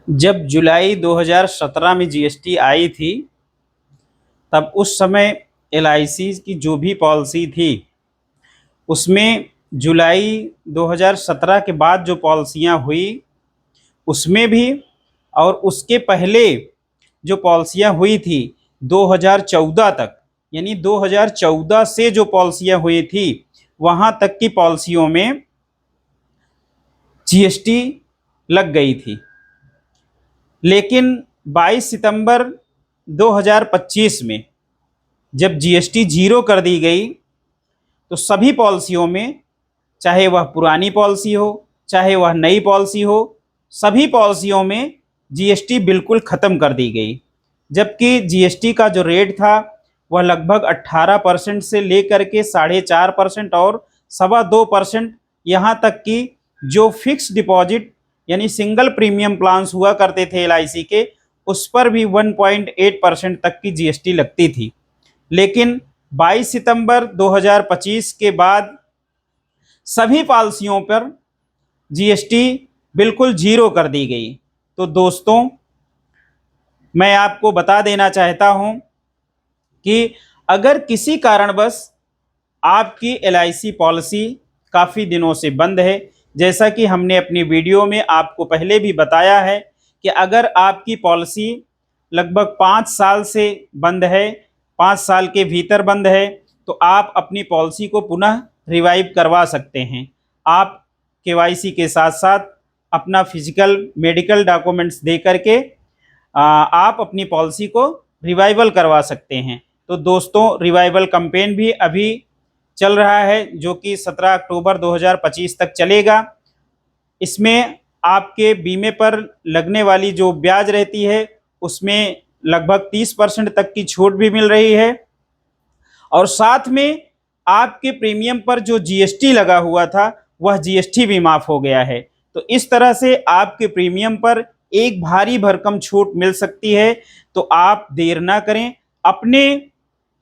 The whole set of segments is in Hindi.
जब जुलाई 2017 में जीएसटी आई थी, तब उस समय एलआईसी की जो भी पॉलिसी थी, उसमें जुलाई 2017 के बाद जो पॉलिसियाँ हुई, उसमें भी और उसके पहले जो पॉलिसियाँ हुई थी 2014 तक, यानी 2014 से जो पॉलिसियाँ हुई थी, वहाँ तक की पॉलिसियों में जीएसटी लग गई थी। लेकिन 22 सितंबर 2025 में जब जीएसटी जीरो कर दी गई, तो सभी पॉलिसियों में, चाहे वह पुरानी पॉलिसी हो, चाहे वह नई पॉलिसी हो, सभी पॉलिसियों में जीएसटी बिल्कुल ख़त्म कर दी गई। जबकि जीएसटी का जो रेट था वह लगभग 18% से लेकर के 4.5% और 2.25%, यहाँ तक कि जो फिक्स डिपॉजिट यानी सिंगल प्रीमियम प्लान्स हुआ करते थे एलआईसी के, उस पर भी 1.8% तक की जीएसटी लगती थी। लेकिन 22 सितंबर 2025 के बाद सभी पॉलिसियों पर जीएसटी बिल्कुल जीरो कर दी गई। तो दोस्तों, मैं आपको बता देना चाहता हूं कि अगर किसी कारणवश आपकी एलआईसी पॉलिसी काफ़ी दिनों से बंद है, जैसा कि हमने अपनी वीडियो में आपको पहले भी बताया है कि अगर आपकी पॉलिसी लगभग 5 साल से बंद है, 5 साल के भीतर बंद है, तो आप अपनी पॉलिसी को पुनः रिवाइव करवा सकते हैं। आप केवाईसी के साथ साथ अपना फिजिकल मेडिकल डॉक्यूमेंट्स दे करके आप अपनी पॉलिसी को रिवाइवल करवा सकते हैं। तो दोस्तों, रिवाइवल कैंपेन भी अभी चल रहा है, जो कि 17 अक्टूबर 2025 तक चलेगा। इसमें आपके बीमे पर लगने वाली जो ब्याज रहती है, उसमें लगभग 30% तक की छूट भी मिल रही है, और साथ में आपके प्रीमियम पर जो जीएसटी लगा हुआ था, वह जीएसटी भी माफ़ हो गया है। तो इस तरह से आपके प्रीमियम पर एक भारी भरकम छूट मिल सकती है। तो आप देर ना करें, अपने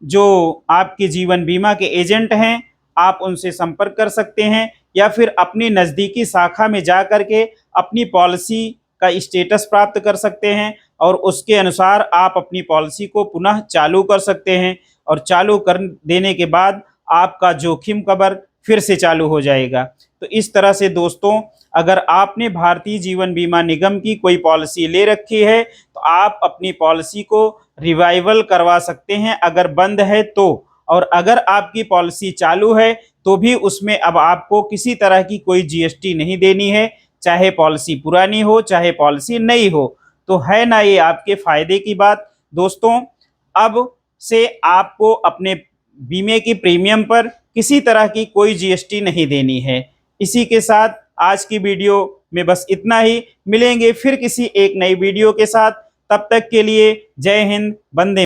जो आपके जीवन बीमा के एजेंट हैं, आप उनसे संपर्क कर सकते हैं, या फिर अपनी नज़दीकी शाखा में जा कर के अपनी पॉलिसी का स्टेटस प्राप्त कर सकते हैं, और उसके अनुसार आप अपनी पॉलिसी को पुनः चालू कर सकते हैं। और चालू कर देने के बाद आपका जोखिम कवर फिर से चालू हो जाएगा। तो इस तरह से दोस्तों, अगर आपने भारतीय जीवन बीमा निगम की कोई पॉलिसी ले रखी है, तो आप अपनी पॉलिसी को रिवाइवल करवा सकते हैं अगर बंद है तो। और अगर आपकी पॉलिसी चालू है, तो भी उसमें अब आपको किसी तरह की कोई जीएसटी नहीं देनी है, चाहे पॉलिसी पुरानी हो, चाहे पॉलिसी नई हो। तो है ना ये आपके फ़ायदे की बात दोस्तों। अब से आपको अपने बीमे की प्रीमियम पर किसी तरह की कोई जीएसटी नहीं देनी है। इसी के साथ आज की वीडियो में बस इतना ही। मिलेंगे फिर किसी एक नई वीडियो के साथ। तब तक के लिए जय हिंद, वंदे।